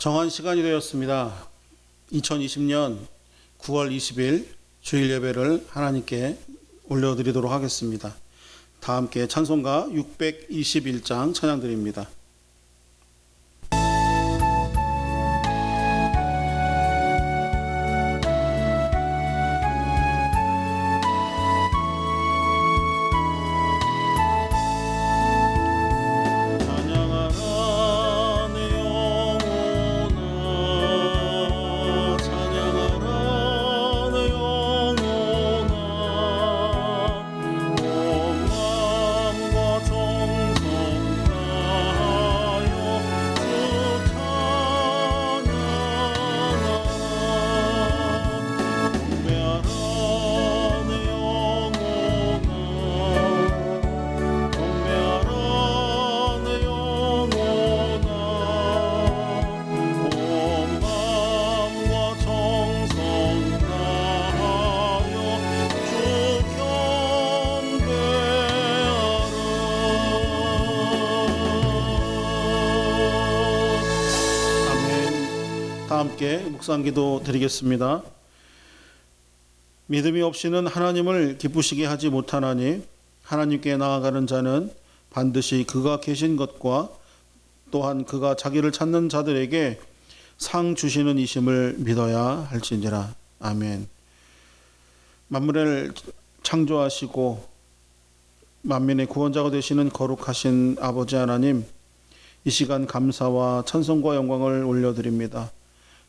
정한 시간이 되었습니다. 2020년 9월 20일 주일 예배를 하나님께 올려드리도록 하겠습니다. 다 함께 찬송가 621장 찬양드립니다. 함께 묵상기도 드리겠습니다. 믿음이 없이는 하나님을 기쁘시게 하지 못하나니 하나님께 나아가는 자는 반드시 그가 계신 것과 또한 그가 자기를 찾는 자들에게 상 주시는 이심을 믿어야 할지니라. 아멘. 만물을 창조하시고 만민의 구원자가 되시는 거룩하신 아버지 하나님, 이 시간 감사와 찬송과 영광을 올려드립니다.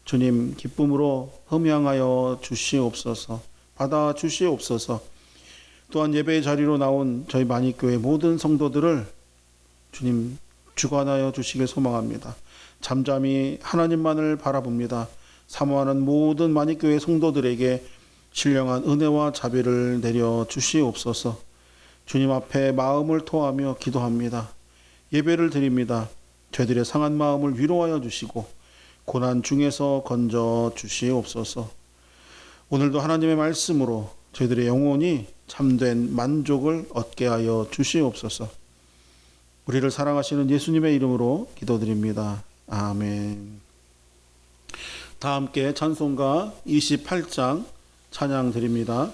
주님, 기쁨으로 흠양하여 주시옵소서, 받아 주시옵소서. 또한 예배의 자리로 나온 저희 만익교회 모든 성도들을 주님 주관하여 주시길 소망합니다. 잠잠히 하나님만을 바라봅니다. 사모하는 모든 만익교회 성도들에게 신령한 은혜와 자비를 내려 주시옵소서. 주님 앞에 마음을 토하며 기도합니다. 예배를 드립니다. 저희들의 상한 마음을 위로하여 주시고 고난 중에서 건져 주시옵소서. 오늘도 하나님의 말씀으로 저희들의 영혼이 참된 만족을 얻게 하여 주시옵소서. 우리를 사랑하시는 예수님의 이름으로 기도드립니다. 아멘. 다 함께 찬송가 28장 찬양 드립니다.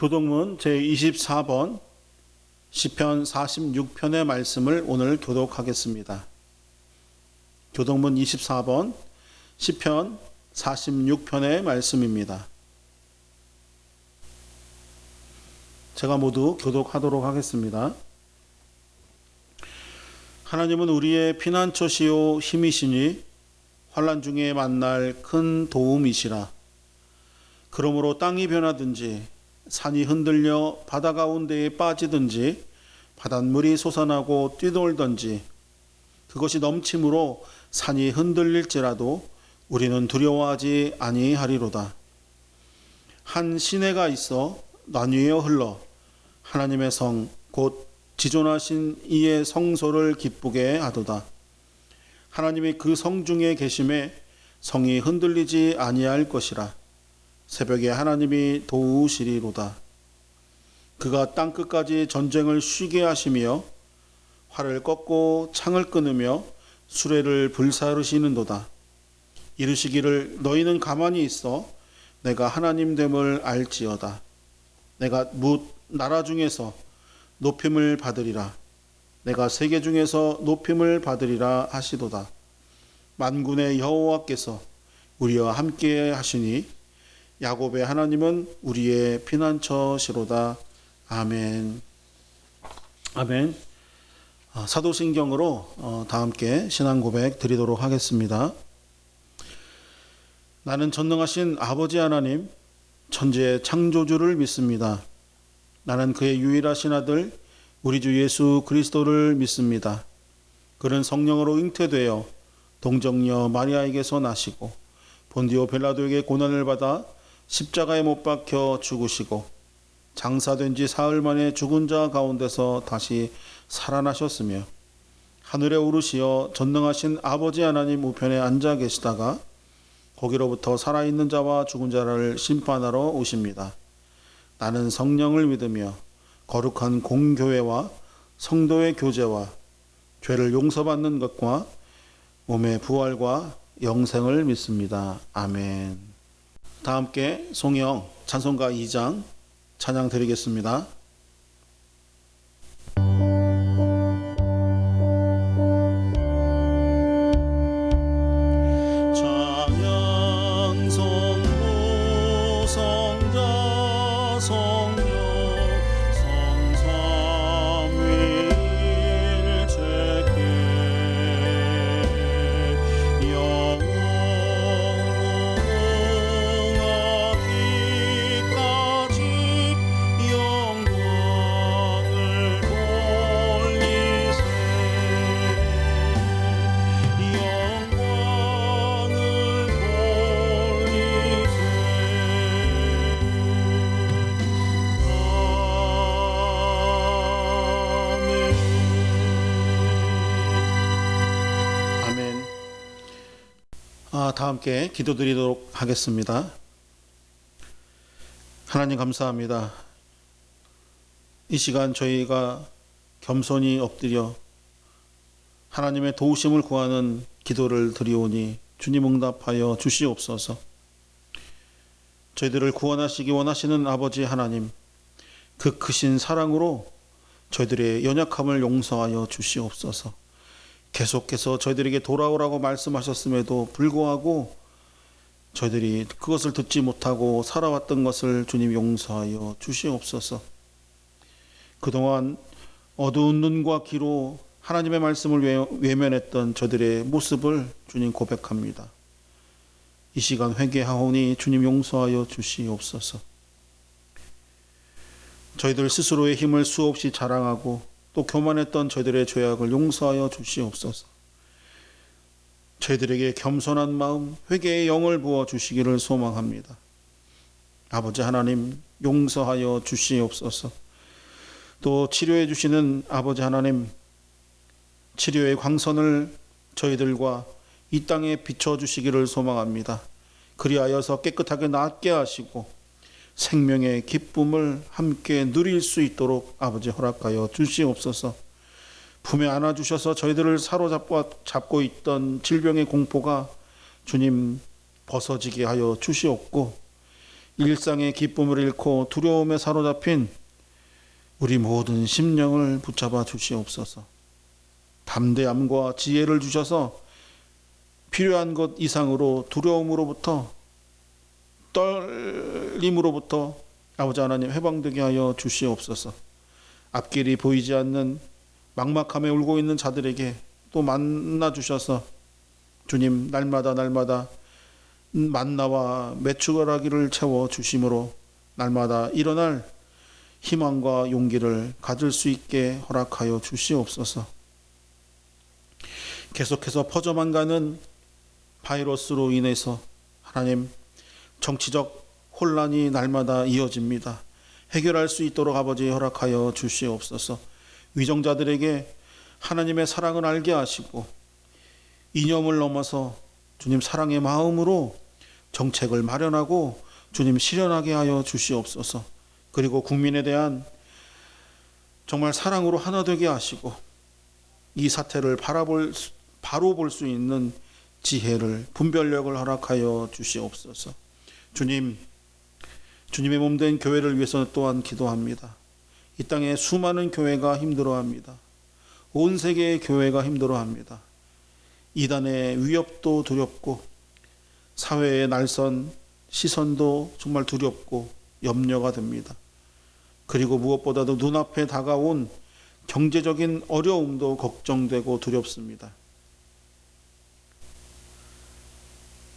교독문 제24번 시편 46편의 말씀을 오늘 교독하겠습니다. 교독문 24번 시편 46편의 말씀입니다. 제가 모두 교독하도록 하겠습니다. 하나님은 우리의 피난처시요 힘이시니 환난 중에 만날 큰 도움이시라. 그러므로 땅이 변하든지 산이 흔들려 바다 가운데에 빠지든지 바닷물이 솟아나고 뛰놀든지 그것이 넘침으로 산이 흔들릴지라도 우리는 두려워하지 아니하리로다. 한 시내가 있어 나뉘어 흘러 하나님의 성 곧 지존하신 이의 성소를 기쁘게 하도다. 하나님이 그 성 중에 계심에 성이 흔들리지 아니할 것이라. 새벽에 하나님이 도우시리로다. 그가 땅끝까지 전쟁을 쉬게 하시며 활을 꺾고 창을 끊으며 수레를 불사르시는도다. 이르시기를 너희는 가만히 있어 내가 하나님 됨을 알지어다. 내가 뭇 나라 중에서 높임을 받으리라. 내가 세계 중에서 높임을 받으리라 하시도다. 만군의 여호와께서 우리와 함께 하시니 야곱의 하나님은 우리의 피난처시로다. 아멘. 아멘. 사도신경으로 다 함께 신앙 고백 드리도록 하겠습니다. 나는 전능하신 아버지 하나님, 천지의 창조주를 믿습니다. 나는 그의 유일하신 아들 우리 주 예수 그리스도를 믿습니다. 그는 성령으로 잉태되어 동정녀 마리아에게서 나시고 본디오 빌라도에게 고난을 받아 십자가에 못 박혀 죽으시고 장사된 지 사흘 만에 죽은 자 가운데서 다시 살아나셨으며 하늘에 오르시어 전능하신 아버지 하나님 우편에 앉아 계시다가 거기로부터 살아있는 자와 죽은 자를 심판하러 오십니다. 나는 성령을 믿으며 거룩한 공교회와 성도의 교제와 죄를 용서받는 것과 몸의 부활과 영생을 믿습니다. 아멘. 다 함께 송영 찬송가 2장 찬양 드리겠습니다. 다 함께 기도드리도록 하겠습니다. 하나님 감사합니다. 이 시간 저희가 겸손히 엎드려 하나님의 도우심을 구하는 기도를 드리오니 주님 응답하여 주시옵소서. 저희들을 구원하시기 원하시는 아버지 하나님, 그 크신 사랑으로 저희들의 연약함을 용서하여 주시옵소서. 계속해서 저희들에게 돌아오라고 말씀하셨음에도 불구하고 저희들이 그것을 듣지 못하고 살아왔던 것을 주님 용서하여 주시옵소서. 그동안 어두운 눈과 귀로 하나님의 말씀을 외면했던 저들의 모습을 주님 고백합니다. 이 시간 회개하오니 주님 용서하여 주시옵소서. 저희들 스스로의 힘을 수없이 자랑하고 또 교만했던 저희들의 죄악을 용서하여 주시옵소서. 저희들에게 겸손한 마음, 회개의 영을 부어 주시기를 소망합니다. 아버지 하나님 용서하여 주시옵소서. 또 치료해 주시는 아버지 하나님, 치료의 광선을 저희들과 이 땅에 비춰주시기를 소망합니다. 그리하여서 깨끗하게 낫게 하시고 생명의 기쁨을 함께 누릴 수 있도록 아버지 허락하여 주시옵소서. 품에 안아주셔서 저희들을 사로잡고 있던 질병의 공포가 주님 벗어지게 하여 주시옵고, 일상의 기쁨을 잃고 두려움에 사로잡힌 우리 모든 심령을 붙잡아 주시옵소서. 담대함과 지혜를 주셔서 필요한 것 이상으로 두려움으로부터 떨림으로부터 아버지 하나님 해방되게 하여 주시옵소서. 앞길이 보이지 않는 막막함에 울고 있는 자들에게 또 만나 주셔서 주님 날마다 만나와 메추라기를 채워 주심으로 날마다 일어날 희망과 용기를 가질 수 있게 허락하여 주시옵소서. 계속해서 퍼져만 가는 바이러스로 인해서 하나님, 정치적 혼란이 날마다 이어집니다. 해결할 수 있도록 아버지 허락하여 주시옵소서. 위정자들에게 하나님의 사랑을 알게 하시고 이념을 넘어서 주님 사랑의 마음으로 정책을 마련하고 주님 실현하게 하여 주시옵소서. 그리고 국민에 대한 정말 사랑으로 하나 되게 하시고 이 사태를 바로 볼 수 있는 지혜를, 분별력을 허락하여 주시옵소서. 주님, 주님의 몸된 교회를 위해서 또한 기도합니다. 이 땅에 수많은 교회가 힘들어합니다. 온 세계의 교회가 힘들어합니다. 이단의 위협도 두렵고 사회의 날선 시선도 정말 두렵고 염려가 됩니다. 그리고 무엇보다도 눈앞에 다가온 경제적인 어려움도 걱정되고 두렵습니다.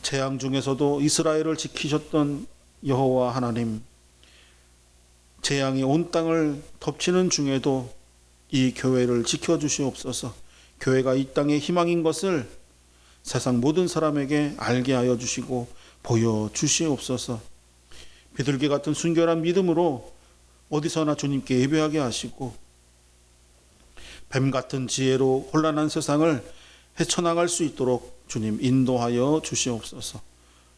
재앙 중에서도 이스라엘을 지키셨던 여호와 하나님, 재앙이 온 땅을 덮치는 중에도 이 교회를 지켜주시옵소서. 교회가 이 땅의 희망인 것을 세상 모든 사람에게 알게 하여 주시고 보여주시옵소서. 비둘기 같은 순결한 믿음으로 어디서나 주님께 예배하게 하시고 뱀 같은 지혜로 혼란한 세상을 헤쳐나갈 수 있도록 주님 인도하여 주시옵소서.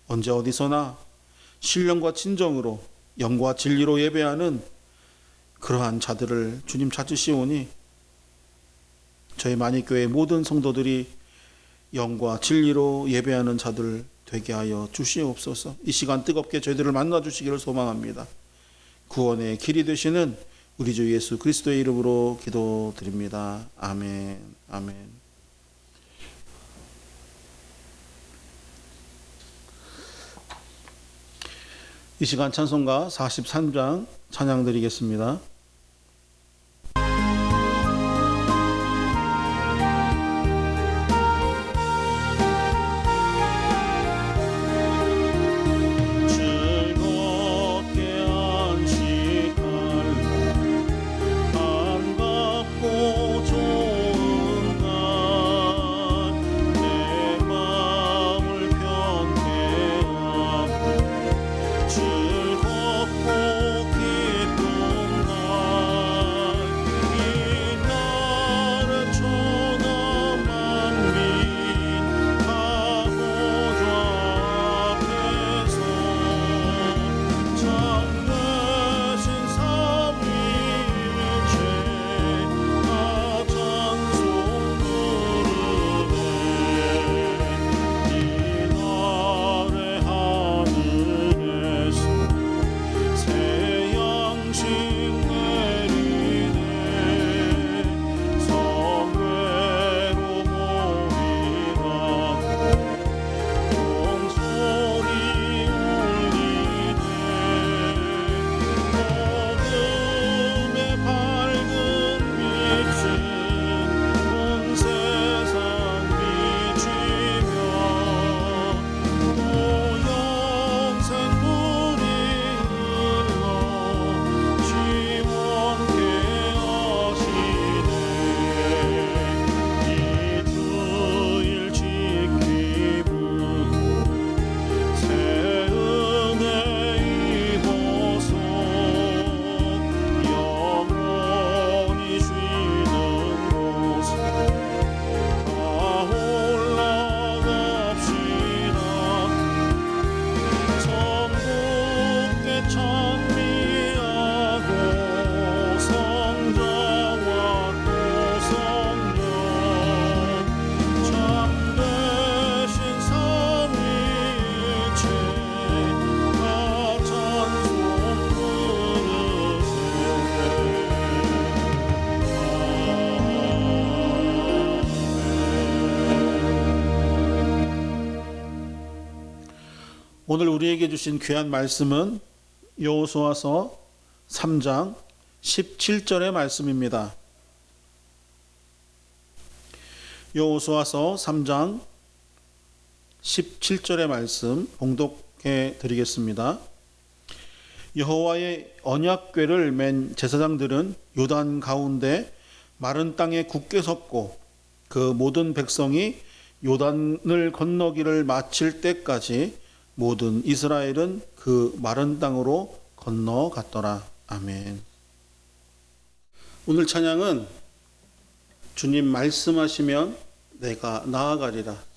언제 어디서나 신령과 진정으로 영과 진리로 예배하는 그러한 자들을 주님 찾으시오니 저희 만익교회 모든 성도들이 영과 진리로 예배하는 자들 되게 하여 주시옵소서. 이 시간 뜨겁게 저희들을 만나 주시기를 소망합니다. 구원의 길이 되시는 우리 주 예수 그리스도의 이름으로 기도드립니다. 아멘. 아멘. 이 시간 찬송가 43장 찬양 드리겠습니다. 오늘 우리에게 주신 귀한 말씀은 여호수아서 3장 17절의 말씀입니다. 여호수아서 3장 17절의 말씀 봉독해 드리겠습니다. 여호와의 언약궤를 맨 제사장들은 요단 가운데 마른 땅에 굳게 섰고 그 모든 백성이 요단을 건너기를 마칠 때까지 모든 이스라엘은 그 마른 땅으로 건너갔더라. 아멘. 오늘 찬양은 주님 말씀하시면 내가 나아가리라,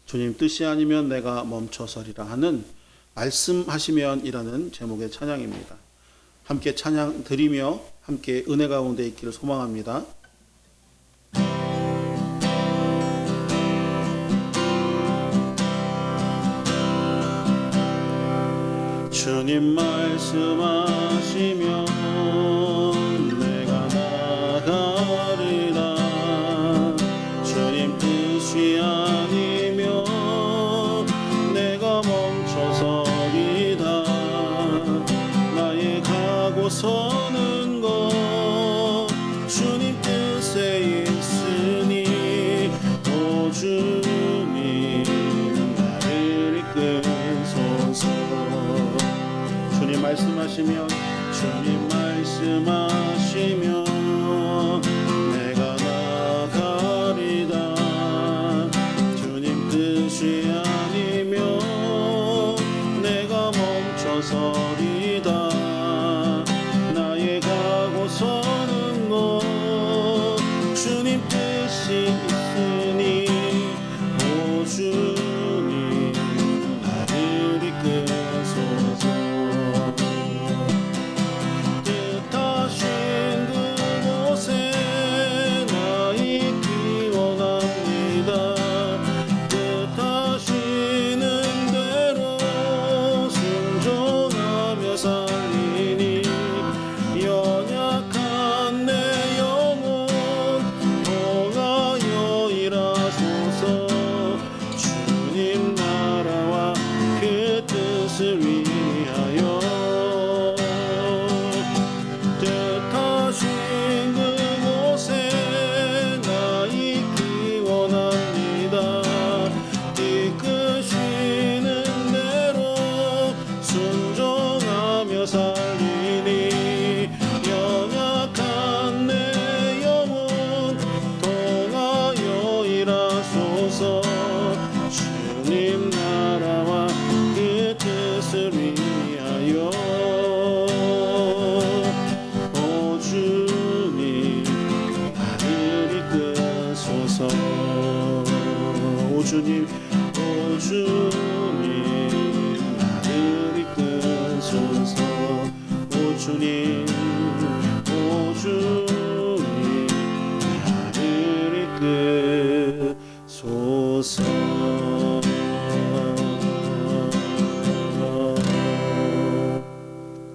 주님 뜻이 아니면 내가 멈춰서리라 하는 말씀하시면이라는 제목의 찬양입니다. 함께 찬양 드리며 함께 은혜 가운데 있기를 소망합니다. 주님 말씀하시면 내가 나가리라, 주님 뜻이 아니면 내가 멈춰서리다. 나의 가고 서는 것 주님 뜻에 있으니 오 주님 나를 이끄소서. 주님 말씀하시면 내가 나가리다, 주님 뜻이 아니면 내가 멈춰서리다. 나의 가고 서는 것 주님 뜻이 있으니 오 주님 나를 이끄소서. 주님 나라와 그 뜻을 위하여 오 주님 나를 이끄소서. 오 주님 나를 이끄소서. 오 주님 나를 이끄소서.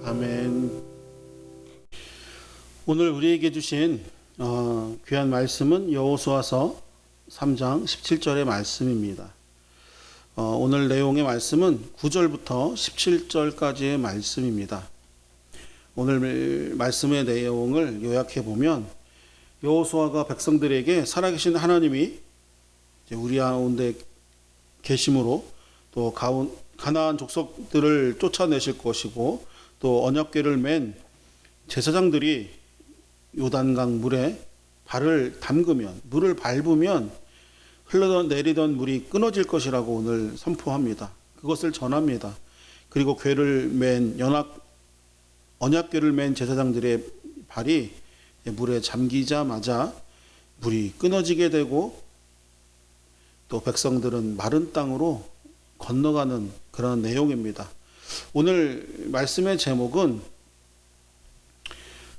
아멘. 오늘 우리에게 주신 귀한 말씀은 여호수아서 3장 17절의 말씀입니다. 오늘 내용의 말씀은 9절부터 17절까지의 말씀입니다. 오늘 말씀의 내용을 요약해 보면 여호수아가 백성들에게 살아계신 하나님이 우리 가운데 계심으로 또 가나안 족속들을 쫓아내실 것이고 또 언약궤를 맨 제사장들이 요단강 물에 발을 담그면, 물을 밟으면 흘러내리던 물이 끊어질 것이라고 오늘 선포합니다. 그것을 전합니다. 그리고 언약궤를 맨 제사장들의 발이 물에 잠기자마자 물이 끊어지게 되고 또 백성들은 마른 땅으로 건너가는 그런 내용입니다. 오늘 말씀의 제목은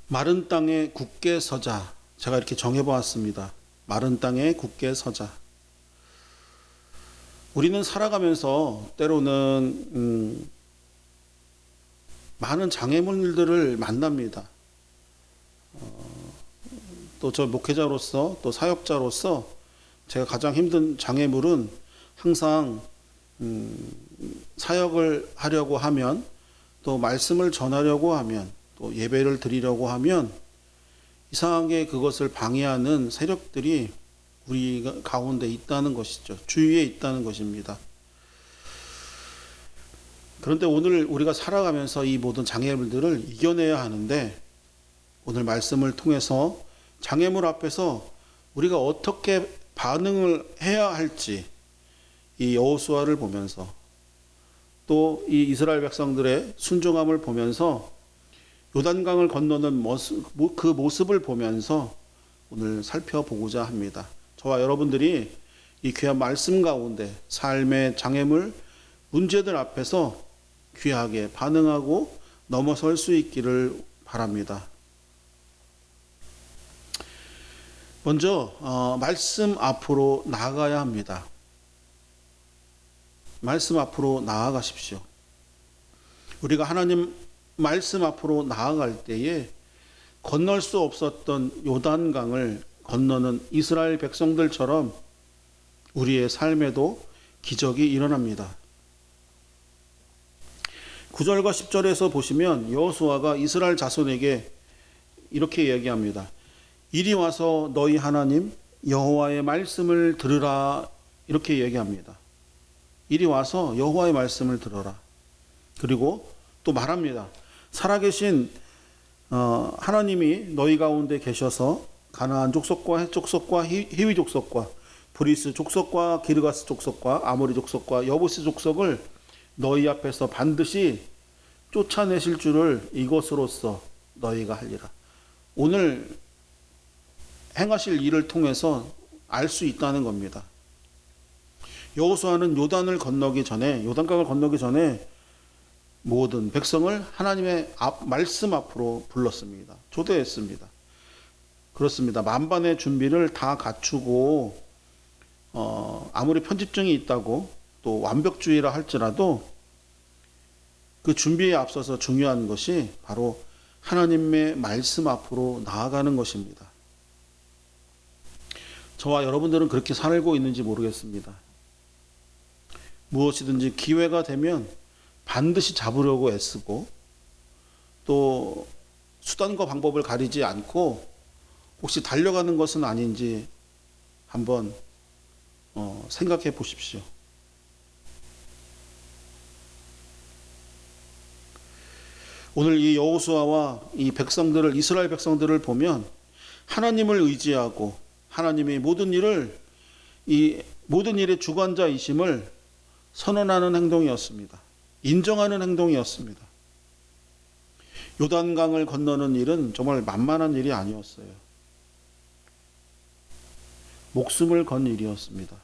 마른 땅에 굳게 서자. 제가 이렇게 정해보았습니다. 마른 땅에 굳게 서자. 우리는 살아가면서 때로는 많은 장애물들을 만납니다. 또 저 목회자로서 또 사역자로서 제가 가장 힘든 장애물은 항상 사역을 하려고 하면, 또 말씀을 전하려고 하면, 또 예배를 드리려고 하면 이상하게 그것을 방해하는 세력들이 우리 가운데 있다는 것이죠. 주위에 있다는 것입니다. 그런데 오늘 우리가 살아가면서 이 모든 장애물들을 이겨내야 하는데, 오늘 말씀을 통해서 장애물 앞에서 우리가 어떻게 반응을 해야 할지 이 여호수아를 보면서, 또 이 이스라엘 백성들의 순종함을 보면서, 요단강을 건너는 모습, 그 모습을 보면서 오늘 살펴보고자 합니다. 저와 여러분들이 이 귀한 말씀 가운데 삶의 장애물, 문제들 앞에서 귀하게 반응하고 넘어설 수 있기를 바랍니다. 먼저 말씀 앞으로 나아가야 합니다. 말씀 앞으로 나아가십시오. 우리가 하나님 말씀 앞으로 나아갈 때에 건널 수 없었던 요단강을 건너는 이스라엘 백성들처럼 우리의 삶에도 기적이 일어납니다. 9절과 10절에서 보시면 여호수아가 이스라엘 자손에게 이렇게 얘기합니다. 이리 와서 너희 하나님 여호와의 말씀을 들으라, 이렇게 얘기합니다. 이리 와서 여호와의 말씀을 들어라. 그리고 또 말합니다. 살아계신 하나님이 너희 가운데 계셔서 가나안 족속과 헷 족속과 히위 족속과 브리스 족속과 기르가스 족속과 아모리 족속과 여부스 족속을 너희 앞에서 반드시 쫓아내실 줄을 이것으로써 너희가 하리라. 오늘 행하실 일을 통해서 알 수 있다는 겁니다. 여호수아는 요단강을 건너기 전에 모든 백성을 하나님의 말씀 앞으로 불렀습니다. 초대했습니다. 그렇습니다. 만반의 준비를 다 갖추고 아무리 편집증이 있다고 또 완벽주의라 할지라도 그 준비에 앞서서 중요한 것이 바로 하나님의 말씀 앞으로 나아가는 것입니다. 저와 여러분들은 그렇게 살고 있는지 모르겠습니다. 무엇이든지 기회가 되면 반드시 잡으려고 애쓰고, 또 수단과 방법을 가리지 않고 혹시 달려가는 것은 아닌지 한번 생각해 보십시오. 오늘 이 여호수아와 이 백성들을, 이스라엘 백성들을 보면 하나님을 의지하고 하나님이 모든 일의 주관자이심을 선언하는 행동이었습니다. 인정하는 행동이었습니다. 요단강을 건너는 일은 정말 만만한 일이 아니었어요. 목숨을 건 일이었습니다.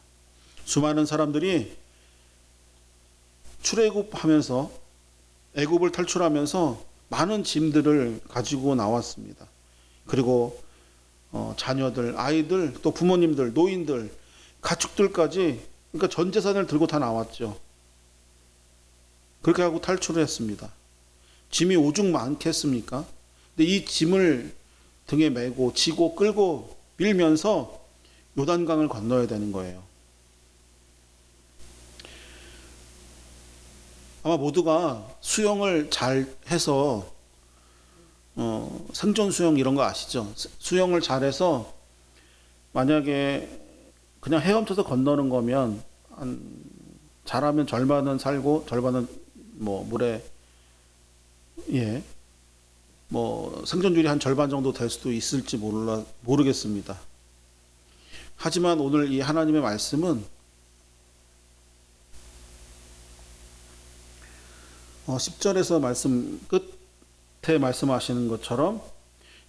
수많은 사람들이 출애굽하면서, 애굽을 탈출하면서 많은 짐들을 가지고 나왔습니다. 그리고 자녀들, 아이들, 또 부모님들, 노인들, 가축들까지, 그러니까 전 재산을 들고 다 나왔죠. 그렇게 하고 탈출을 했습니다. 짐이 오죽 많겠습니까? 근데 이 짐을 등에 메고 지고 끌고 밀면서 요단강을 건너야 되는 거예요. 아마 모두가 수영을 잘 해서 생존 수영 이런 거 아시죠? 수영을 잘해서 만약에 그냥 헤엄쳐서 건너는 거면 잘하면 절반은 살고 절반은 물에 생존율이 한 절반 정도 될 수도 있을지 모르겠습니다. 하지만 오늘 이 하나님의 말씀은 10절에서 말씀 끝에 말씀하시는 것처럼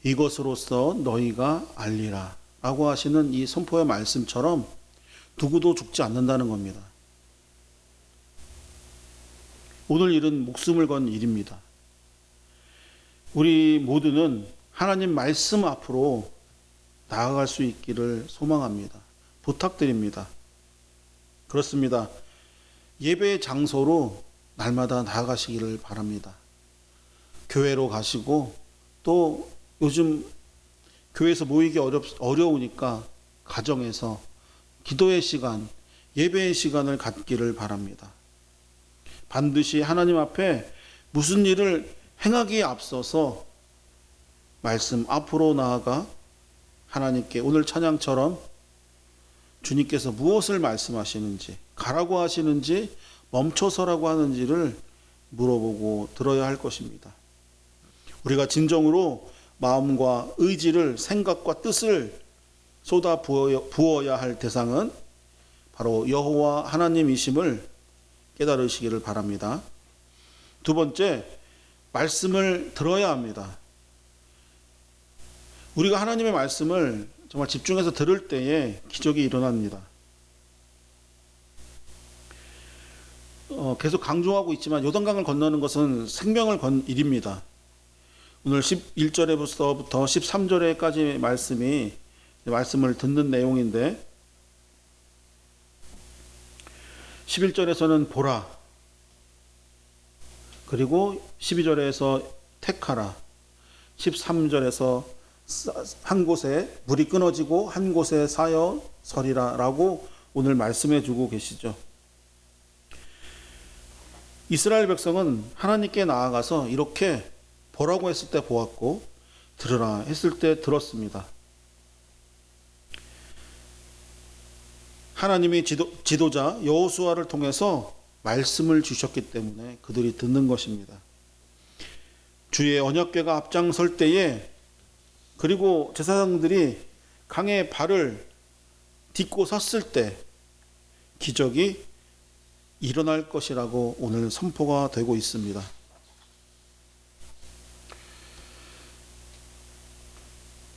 이것으로써 너희가 알리라 라고 하시는 이 선포의 말씀처럼 누구도 죽지 않는다는 겁니다. 오늘 일은 목숨을 건 일입니다. 우리 모두는 하나님 말씀 앞으로 나아갈 수 있기를 소망합니다. 부탁드립니다. 그렇습니다. 예배의 장소로 날마다 나아가시기를 바랍니다. 교회로 가시고, 또 요즘 교회에서 모이기 어려우니까 가정에서 기도의 시간, 예배의 시간을 갖기를 바랍니다. 반드시 하나님 앞에 무슨 일을 행하기에 앞서서 말씀 앞으로 나아가 하나님께 오늘 찬양처럼 주님께서 무엇을 말씀하시는지, 가라고 하시는지 멈춰서라고 하는지를 물어보고 들어야 할 것입니다. 우리가 진정으로 마음과 의지를, 생각과 뜻을 쏟아 부어야 할 대상은 바로 여호와 하나님이심을 깨달으시기를 바랍니다. 두 번째, 말씀을 들어야 합니다. 우리가 하나님의 말씀을 정말 집중해서 들을 때에 기적이 일어납니다. 계속 강조하고 있지만 요단강을 건너는 것은 생명을 건 일입니다. 오늘 11절에부터 13절에까지 말씀을 듣는 내용인데 11절에서는 보라, 그리고 12절에서 택하라, 13절에서 한 곳에 물이 끊어지고 한 곳에 쌓여 서리라 라고 오늘 말씀해 주고 계시죠. 이스라엘 백성은 하나님께 나아가서 이렇게 보라고 했을 때 보았고 들으라 했을 때 들었습니다. 하나님이 지도자 여호수아를 통해서 말씀을 주셨기 때문에 그들이 듣는 것입니다. 주의 언약궤가 앞장설 때에, 그리고 제사장들이 강에 발을 딛고 섰을 때 기적이 일어날 것이라고 오늘 선포가 되고 있습니다.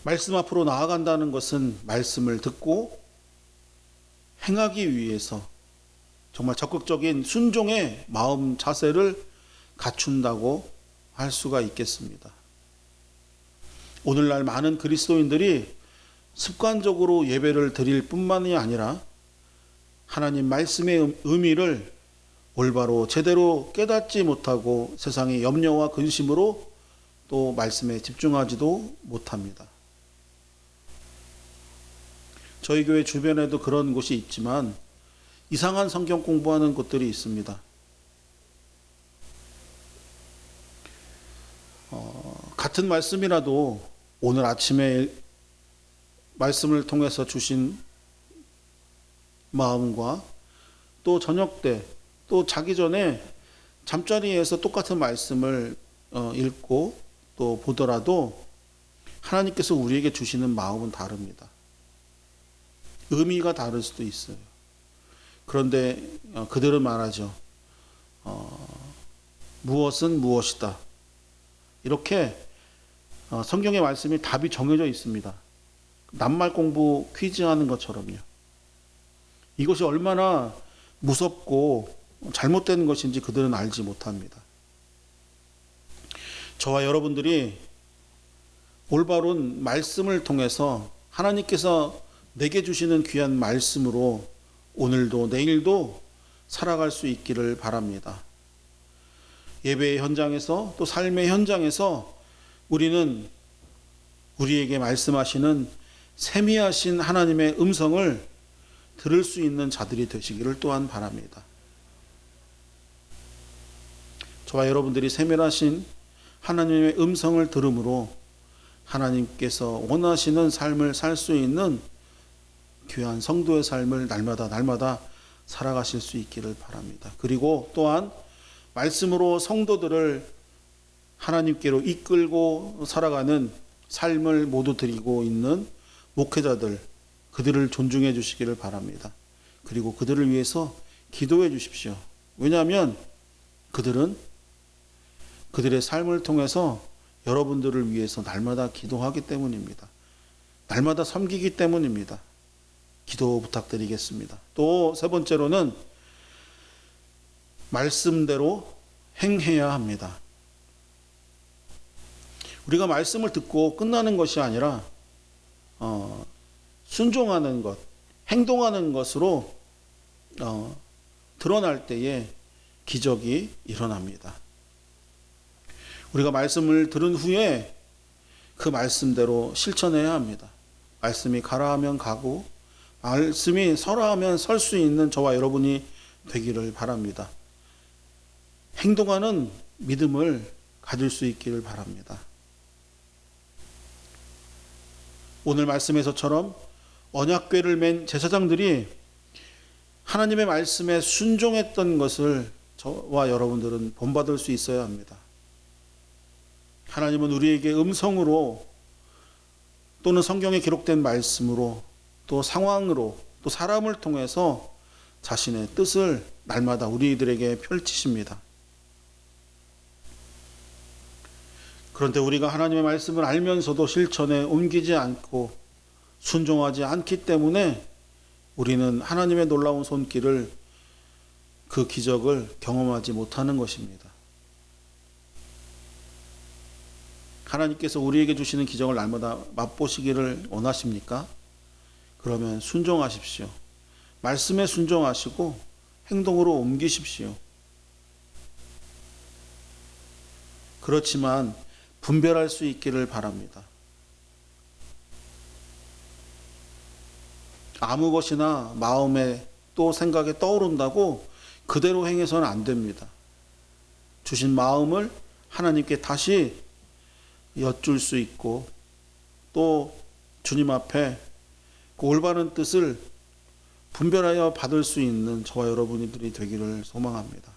말씀 앞으로 나아간다는 것은 말씀을 듣고 행하기 위해서 정말 적극적인 순종의 마음 자세를 갖춘다고 할 수가 있겠습니다. 오늘날 많은 그리스도인들이 습관적으로 예배를 드릴 뿐만이 아니라 하나님 말씀의 의미를 올바로 제대로 깨닫지 못하고 세상의 염려와 근심으로 또 말씀에 집중하지도 못합니다. 저희 교회 주변에도 그런 곳이 있지만 이상한 성경 공부하는 곳들이 있습니다. 같은 말씀이라도 오늘 아침에 말씀을 통해서 주신 마음과 또 저녁 때, 또 자기 전에 잠자리에서 똑같은 말씀을 읽고 또 보더라도 하나님께서 우리에게 주시는 마음은 다릅니다. 의미가 다를 수도 있어요. 그런데 그들은 말하죠. 무엇은 무엇이다. 이렇게 성경의 말씀이 답이 정해져 있습니다. 낱말 공부 퀴즈 하는 것처럼요. 이것이 얼마나 무섭고 잘못된 것인지 그들은 알지 못합니다. 저와 여러분들이 올바른 말씀을 통해서 하나님께서 내게 주시는 귀한 말씀으로 오늘도 내일도 살아갈 수 있기를 바랍니다. 예배의 현장에서 또 삶의 현장에서 우리는 우리에게 말씀하시는 세미하신 하나님의 음성을 들을 수 있는 자들이 되시기를 또한 바랍니다. 저와 여러분들이 세밀하신 하나님의 음성을 들음으로 하나님께서 원하시는 삶을 살 수 있는 귀한 성도의 삶을 날마다 살아가실 수 있기를 바랍니다. 그리고 또한 말씀으로 성도들을 하나님께로 이끌고 살아가는 삶을 모두 드리고 있는 목회자들, 그들을 존중해 주시기를 바랍니다. 그리고 그들을 위해서 기도해 주십시오. 왜냐하면 그들은 그들의 삶을 통해서 여러분들을 위해서 날마다 기도하기 때문입니다. 날마다 섬기기 때문입니다. 기도 부탁드리겠습니다. 또 세 번째로는 말씀대로 행해야 합니다. 우리가 말씀을 듣고 끝나는 것이 아니라 순종하는 것, 행동하는 것으로 드러날 때에 기적이 일어납니다. 우리가 말씀을 들은 후에 그 말씀대로 실천해야 합니다. 말씀이 가라 하면 가고 말씀이 서라 하면 설 수 있는 저와 여러분이 되기를 바랍니다. 행동하는 믿음을 가질 수 있기를 바랍니다. 오늘 말씀에서처럼 언약궤를 맨 제사장들이 하나님의 말씀에 순종했던 것을 저와 여러분들은 본받을 수 있어야 합니다. 하나님은 우리에게 음성으로 또는 성경에 기록된 말씀으로 또 상황으로 또 사람을 통해서 자신의 뜻을 날마다 우리들에게 펼치십니다. 그런데 우리가 하나님의 말씀을 알면서도 실천에 옮기지 않고 순종하지 않기 때문에 우리는 하나님의 놀라운 손길을, 그 기적을 경험하지 못하는 것입니다. 하나님께서 우리에게 주시는 기적을 날마다 맛보시기를 원하십니까? 그러면 순종하십시오. 말씀에 순종하시고 행동으로 옮기십시오. 그렇지만 분별할 수 있기를 바랍니다. 아무 것이나 마음에 또 생각에 떠오른다고 그대로 행해서는 안 됩니다. 주신 마음을 하나님께 다시 여쭐 수 있고 또 주님 앞에 그 올바른 뜻을 분별하여 받을 수 있는 저와 여러분들이 되기를 소망합니다.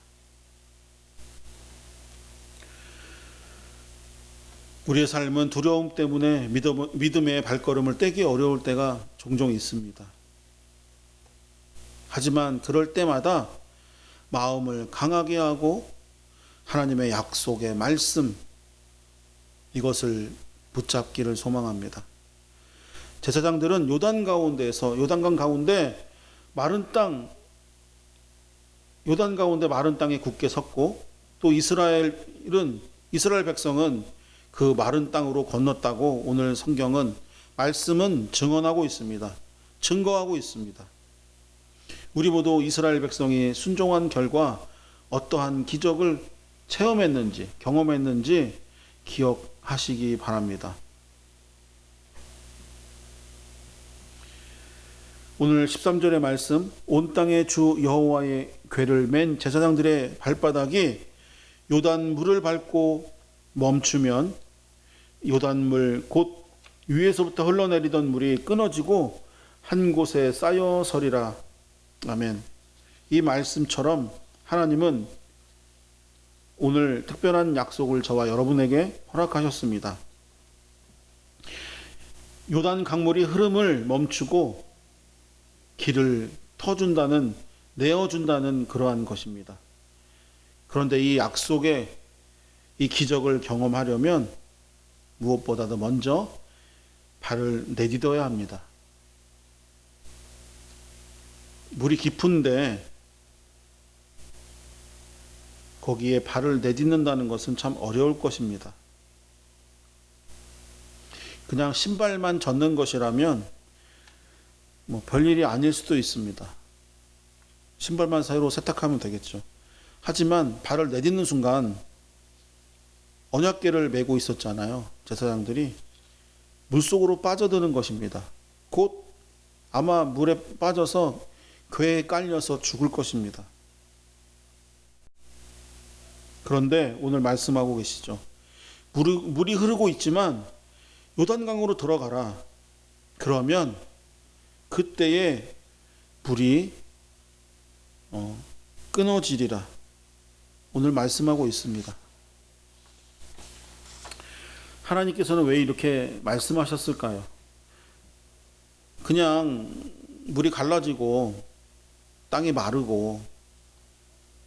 우리의 삶은 두려움 때문에 믿음의 발걸음을 떼기 어려울 때가 종종 있습니다. 하지만 그럴 때마다 마음을 강하게 하고 하나님의 약속의 말씀, 이것을 붙잡기를 소망합니다. 제사장들은 요단강 가운데 마른 땅에 굳게 섰고, 또 이스라엘 백성은 그 마른 땅으로 건넜다고 오늘 성경은 말씀은 증언하고 있습니다. 증거하고 있습니다. 우리 모두 이스라엘 백성이 순종한 결과 어떠한 기적을 체험했는지, 경험했는지 기억하시기 바랍니다. 오늘 13절의 말씀, 온 땅의 주 여호와의 궤를 맨 제사장들의 발바닥이 요단물을 밟고 멈추면 요단물 곧 위에서부터 흘러내리던 물이 끊어지고 한 곳에 쌓여 서리라. 아멘. 이 말씀처럼 하나님은 오늘 특별한 약속을 저와 여러분에게 허락하셨습니다. 요단 강물이 흐름을 멈추고 길을 내어준다는 그러한 것입니다. 그런데 이 약속의 이 기적을 경험하려면 무엇보다도 먼저 발을 내딛어야 합니다. 물이 깊은데 거기에 발을 내딛는다는 것은 참 어려울 것입니다. 그냥 신발만 젖는 것이라면 별일이 아닐 수도 있습니다. 신발만 새로 세탁하면 되겠죠. 하지만 발을 내딛는 순간 언약궤를 메고 있었잖아요. 제사장들이 물속으로 빠져드는 것입니다. 곧 아마 물에 빠져서 궤에 깔려서 죽을 것입니다. 그런데 오늘 말씀하고 계시죠. 물이 흐르고 있지만 요단강으로 들어가라. 그러면 그때에 불이 끊어지리라. 오늘 말씀하고 있습니다. 하나님께서는 왜 이렇게 말씀하셨을까요? 그냥 물이 갈라지고 땅이 마르고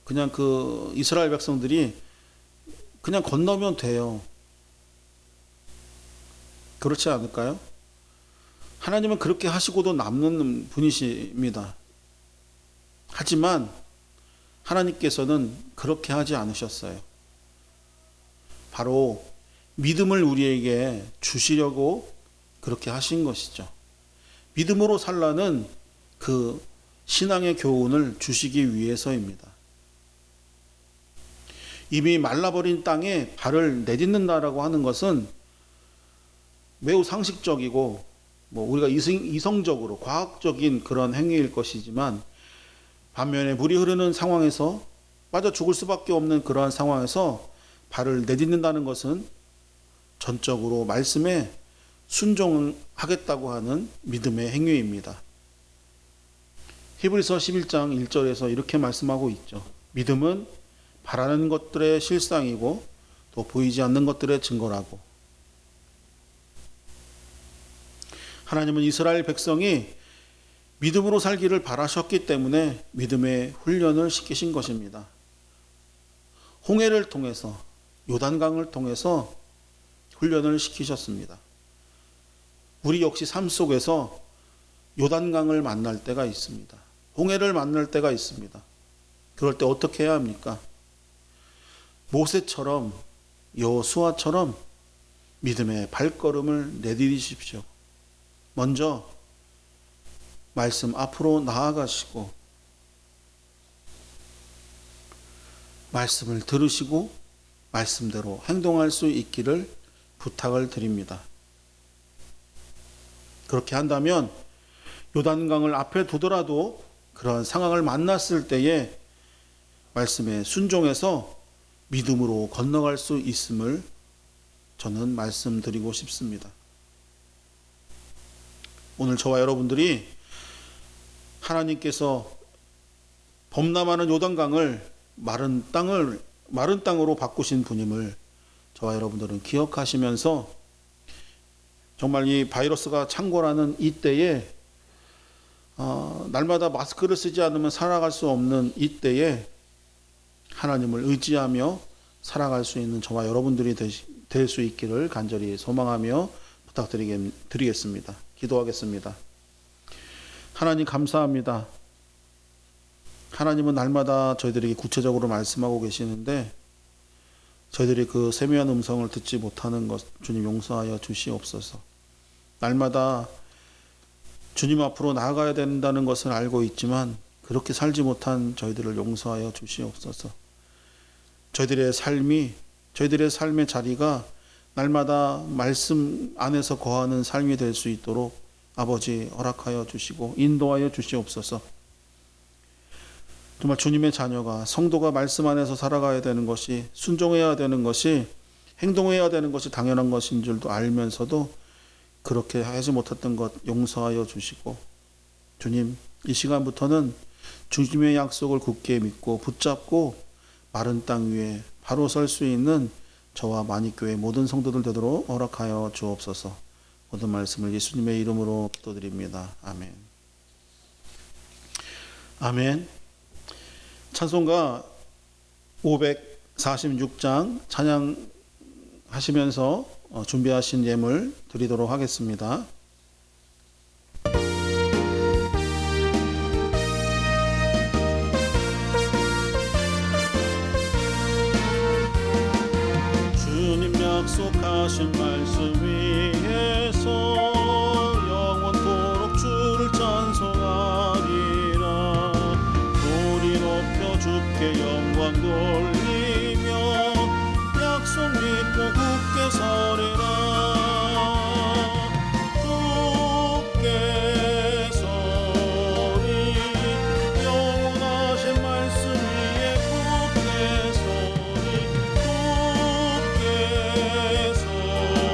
그냥 그 이스라엘 백성들이 그냥 건너면 돼요. 그렇지 않을까요? 하나님은 그렇게 하시고도 남는 분이십니다. 하지만 하나님께서는 그렇게 하지 않으셨어요. 바로 믿음을 우리에게 주시려고 그렇게 하신 것이죠. 믿음으로 살라는 그 신앙의 교훈을 주시기 위해서입니다. 이미 말라버린 땅에 발을 내딛는다라고 하는 것은 매우 상식적이고 우리가 이성적으로 과학적인 그런 행위일 것이지만, 반면에 물이 흐르는 상황에서 빠져 죽을 수밖에 없는 그러한 상황에서 발을 내딛는다는 것은 전적으로 말씀에 순종하겠다고 하는 믿음의 행위입니다. 히브리서 11장 1절에서 이렇게 말씀하고 있죠. 믿음은 바라는 것들의 실상이고 또 보이지 않는 것들의 증거라고. 하나님은 이스라엘 백성이 믿음으로 살기를 바라셨기 때문에 믿음의 훈련을 시키신 것입니다. 홍해를 통해서, 요단강을 통해서 훈련을 시키셨습니다. 우리 역시 삶 속에서 요단강을 만날 때가 있습니다. 홍해를 만날 때가 있습니다. 그럴 때 어떻게 해야 합니까? 모세처럼, 여호수아처럼 믿음의 발걸음을 내디디십시오. 먼저 말씀 앞으로 나아가시고 말씀을 들으시고 말씀대로 행동할 수 있기를 부탁을 드립니다. 그렇게 한다면 요단강을 앞에 두더라도 그러한 상황을 만났을 때에 말씀에 순종해서 믿음으로 건너갈 수 있음을 저는 말씀드리고 싶습니다. 오늘 저와 여러분들이 하나님께서 범람하는 요단강을 마른 땅으로 바꾸신 분임을 저와 여러분들은 기억하시면서 정말 이 바이러스가 창궐하는 이때에 날마다 마스크를 쓰지 않으면 살아갈 수 없는 이때에 하나님을 의지하며 살아갈 수 있는 저와 여러분들이 될 수 있기를 간절히 소망하며 부탁드리겠습니다. 기도하겠습니다. 하나님 감사합니다. 하나님은 날마다 저희들에게 구체적으로 말씀하고 계시는데 저희들이 그 세미한 음성을 듣지 못하는 것 주님 용서하여 주시옵소서. 날마다 주님 앞으로 나아가야 된다는 것을 알고 있지만 그렇게 살지 못한 저희들을 용서하여 주시옵소서. 저희들의 삶의 자리가 날마다 말씀 안에서 거하는 삶이 될 수 있도록 아버지 허락하여 주시고 인도하여 주시옵소서. 정말 주님의 자녀가 성도가 말씀 안에서 살아가야 되는 것이 순종해야 되는 것이 행동해야 되는 것이 당연한 것인 줄도 알면서도 그렇게 하지 못했던 것 용서하여 주시고 주님 이 시간부터는 주님의 약속을 굳게 믿고 붙잡고 마른 땅 위에 바로 설 수 있는 저와 만익교회 모든 성도들 되도록 허락하여 주옵소서. 모든 말씀을 예수님의 이름으로 기도드립니다. 아멘. 아멘. 찬송가 546장 찬양하시면서 준비하신 예물 드리도록 하겠습니다. 주님 약속하신 말씀 위에서 영원토록 주를 찬송하리라. 소리 높여 주께 영광 돌리며 약속 믿고 굳게 서리라. 굳게 서리 영원하신 말씀 위에 굳게 서리 굳게 서리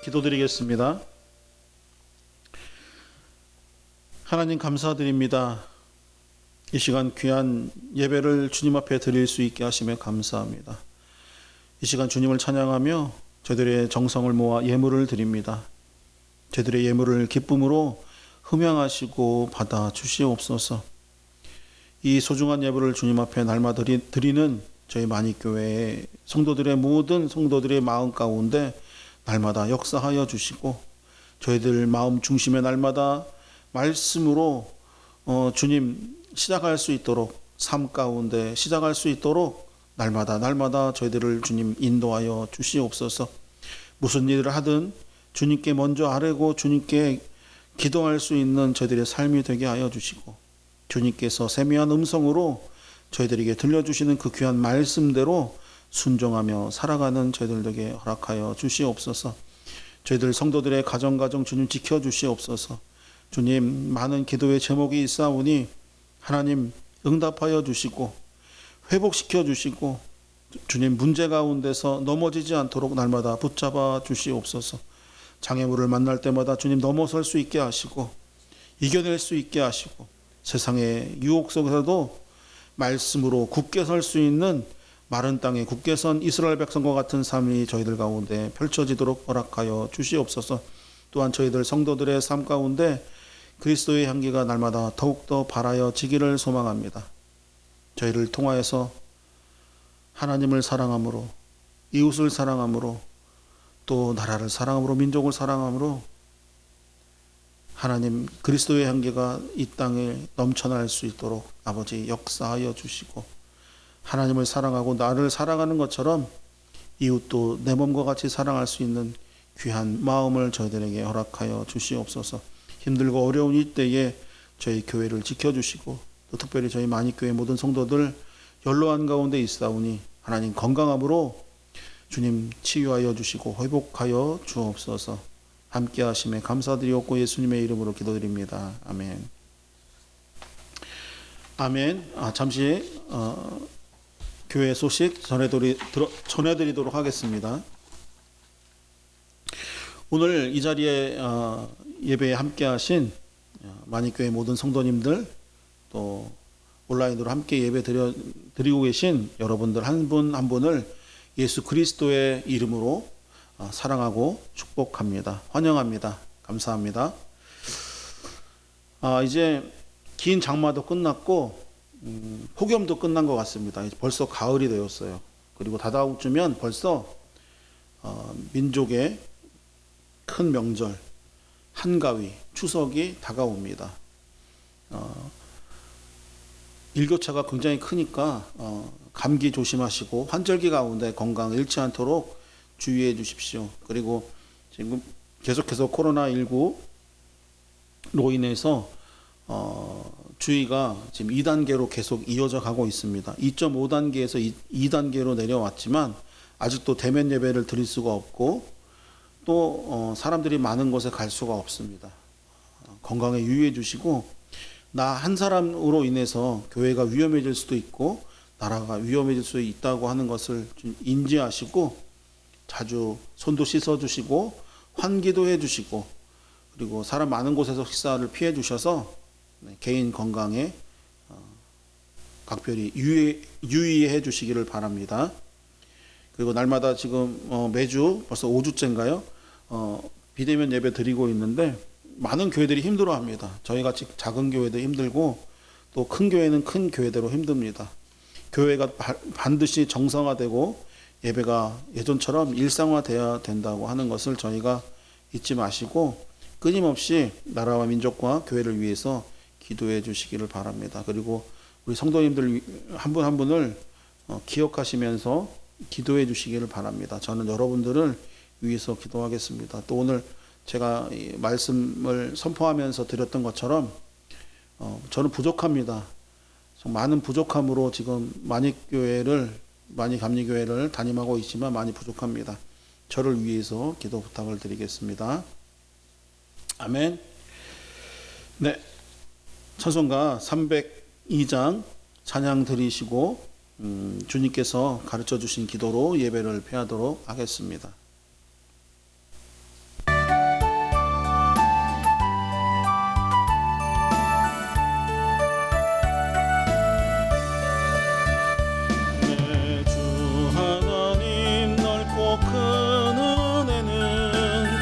기도드리겠습니다. 하나님 감사드립니다. 이 시간 귀한 예배를 주님 앞에 드릴 수 있게 하심에 감사합니다. 이 시간 주님을 찬양하며 저희들의 정성을 모아 예물을 드립니다. 저희들의 예물을 기쁨으로 흠양하시고 받아 주시옵소서. 이 소중한 예물을 주님 앞에 날마다 드리는 저희 만익교회의 성도들의 모든 성도들의 마음 가운데 날마다 역사하여 주시고 저희들 마음 중심의 날마다 말씀으로 주님 시작할 수 있도록 삶 가운데 시작할 수 있도록 날마다 저희들을 주님 인도하여 주시옵소서. 무슨 일을 하든 주님께 먼저 아뢰고 주님께 기도할 수 있는 저희들의 삶이 되게 하여 주시고 주님께서 세미한 음성으로 저희들에게 들려주시는 그 귀한 말씀대로 순종하며 살아가는 저희들에게 허락하여 주시옵소서. 저희들 성도들의 가정 주님 지켜주시옵소서. 주님 많은 기도의 제목이 있사오니 하나님 응답하여 주시고 회복시켜 주시고 주님 문제 가운데서 넘어지지 않도록 날마다 붙잡아 주시옵소서. 장애물을 만날 때마다 주님 넘어설 수 있게 하시고 이겨낼 수 있게 하시고 세상의 유혹 속에서도 말씀으로 굳게 설 수 있는 마른 땅에 굳게 선 이스라엘 백성과 같은 삶이 저희들 가운데 펼쳐지도록 허락하여 주시옵소서. 또한 저희들 성도들의 삶 가운데 그리스도의 향기가 날마다 더욱더 발하여지기를 소망합니다. 저희를 통하여서 하나님을 사랑함으로 이웃을 사랑함으로 또 나라를 사랑함으로 민족을 사랑함으로 하나님 그리스도의 향기가 이 땅에 넘쳐날 수 있도록 아버지 역사하여 주시고 하나님을 사랑하고 나를 사랑하는 것처럼 이웃도 내 몸과 같이 사랑할 수 있는 귀한 마음을 저희들에게 허락하여 주시옵소서. 힘들고 어려운 이때에 저희 교회를 지켜주시고 또 특별히 저희 만익교회 모든 성도들 연로한 가운데 있사오니 하나님 건강함으로 주님 치유하여 주시고 회복하여 주옵소서. 함께 하심에 감사드리옵고 예수님의 이름으로 기도드립니다. 아멘. 아멘. 잠시 교회 소식 전해드리도록 하겠습니다. 오늘 이 자리에 예배에 함께 하신 만익교회 모든 성도님들 또 온라인으로 함께 예배 드리고 계신 여러분들 한 분 한 분을 예수 그리스도의 이름으로 사랑하고 축복합니다. 환영합니다. 감사합니다. 이제 긴 장마도 끝났고 폭염도 끝난 것 같습니다. 벌써 가을이 되었어요. 그리고 다다음 주면 벌써 민족의 큰 명절 한가위 추석이 다가옵니다. 일교차가 굉장히 크니까 감기 조심하시고 환절기 가운데 건강 잃지 않도록 주의해 주십시오. 그리고 지금 계속해서 코로나19로 인해서 주의가 지금 2단계로 계속 이어져 가고 있습니다. 2.5단계에서 2단계로 내려왔지만 아직도 대면 예배를 드릴 수가 없고 또 사람들이 많은 곳에 갈 수가 없습니다. 건강에 유의해 주시고 나 한 사람으로 인해서 교회가 위험해질 수도 있고 나라가 위험해질 수 있다고 하는 것을 좀 인지하시고 자주 손도 씻어 주시고 환기도 해 주시고 그리고 사람 많은 곳에서 식사를 피해 주셔서 개인 건강에 각별히 유의해 주시기를 바랍니다. 그리고 날마다 지금 매주 벌써 5주째인가요? 비대면 예배 드리고 있는데 많은 교회들이 힘들어합니다. 저희같이 작은 교회도 힘들고 또 큰 교회는 큰 교회대로 힘듭니다. 교회가 반드시 정상화되고 예배가 예전처럼 일상화되어야 된다고 하는 것을 저희가 잊지 마시고 끊임없이 나라와 민족과 교회를 위해서 기도해 주시기를 바랍니다. 그리고 우리 성도님들 한 분 한 분을 기억하시면서 기도해 주시기를 바랍니다. 저는 여러분들을 위해서 기도하겠습니다. 또 오늘 제가 말씀을 선포하면서 드렸던 것처럼 저는 부족합니다. 많은 부족함으로 지금 만익감리교회를 담임하고 있지만 많이 부족합니다. 저를 위해서 기도 부탁을 드리겠습니다. 아멘. 네, 찬송가 302장 찬양 드리시고 주님께서 가르쳐 주신 기도로 예배를 폐하도록 하겠습니다.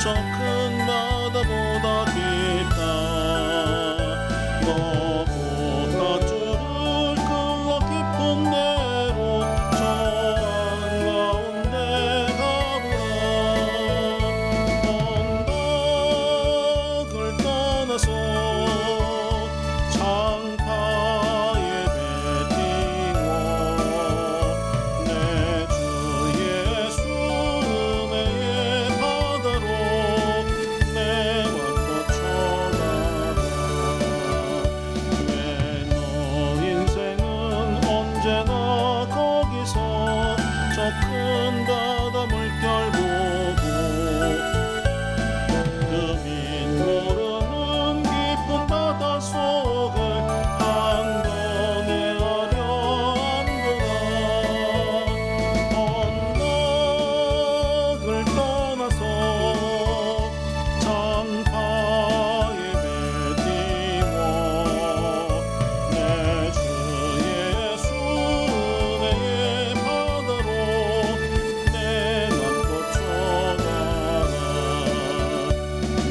저 큰 바다보다 깊다. 너보다 주를 끌어 깊은 데로 저 한가운데 가보라. 언덕을 떠나서 창파에 뱉이고 내 주 예수 은혜의 바다로 내맘 뻗쳐가라. 왜 너 인생은 언제나 거기서 저 큰 바다 물결 보고 그 민 모르는 깊은 바닷속을 한 번에 하려 한도다. 언덕을 떠나서 창파에 뱉이고 내 주 예수 은혜의 바다로 내맘 뻗쳐가라.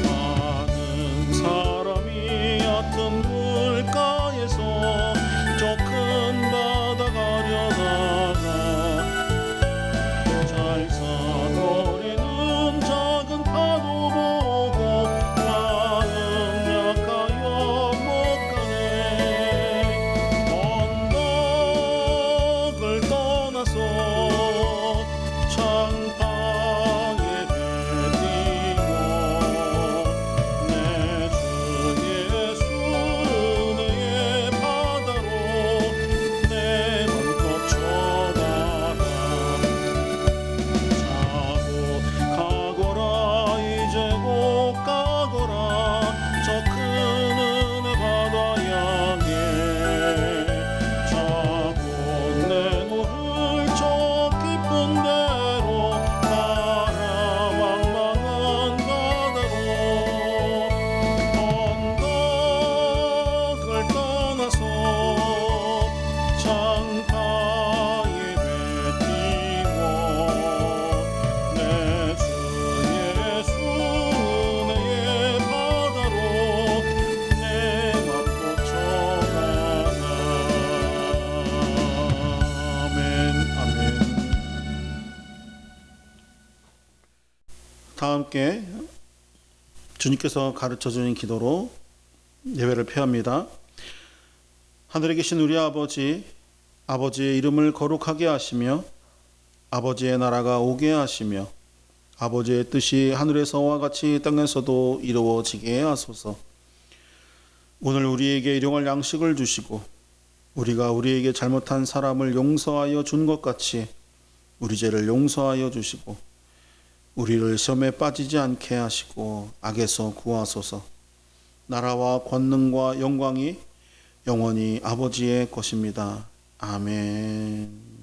많은 사람이 얕은 물가에서 저 큰 바다 가려다가 찰싹거리는 작은 파도 보고 마음 약하여 못 가네. 언덕을 떠나서 창파에 뱉이고 내 주 예수 은혜의 바다로 내맘 뻗쳐가라. 자고 가거라 이제 곧 가거라. 저 큰 은혜 바다 향해 자고 내 노를 저 깊은 데로 가라. 망망한 바다로 언덕을 떠나서 창파에 뱉이고 내 주 예수 은혜의 바다로 내맘 뻗쳐가라. 아멘. 아멘. 다 함께 주님께서 가르쳐 주신 기도로 예배를 폐합니다. 하늘에 계신 우리 아버지, 아버지의 이름을 거룩하게 하시며 아버지의 나라가 오게 하시며 아버지의 뜻이 하늘에서와 같이 땅에서도 이루어지게 하소서. 오늘 우리에게 일용할 양식을 주시고 우리가 우리에게 잘못한 사람을 용서하여 준 것 같이 우리 죄를 용서하여 주시고 우리를 시험에 빠지지 않게 하시고 악에서 구하소서. 나라와 권능과 영광이 영원히 아버지의 것입니다. 아멘.